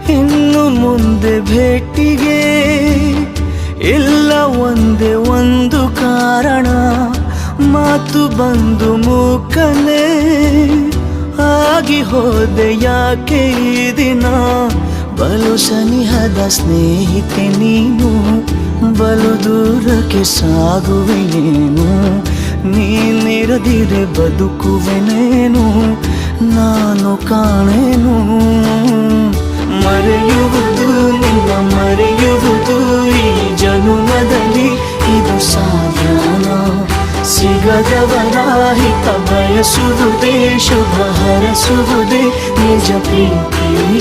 ಇನ್ನು ಮುಂದೆ ಭೇಟಿಗೆ ಇಲ್ಲ ಒಂದೇ ಒಂದು ಕಾರಣ, ಮಾತು ಬಂದು ಮೂಕನೆ ಆಗಿ ಹೋದೆ ಯಾಕೆ ಈ ದಿನ. ಬಲು ಸನಿಹದ ಸ್ನೇಹಿತೆ ನೀನು, ಬಲು ದೂರಕ್ಕೆ ಸಾಗುವೆನೇನು. ನೀನಿರದಿರೆ ಬದುಕುವೆನೇನು, ನಾನು ಕಾಣೆನು. ಮರೆಯುವುದು ನಿನ್ನ ಮರೆಯುವುದು ಈ ಜನುಮದಲ್ಲಿ ಇದು ಸಾಧ್ಯನ. ಸಿಗದವರ ಹಿತ ಬಯಸುವುದೇ, ಶುಭ ಹರಸುವುದೇ ನಿಜ ಪ್ರೀತಿ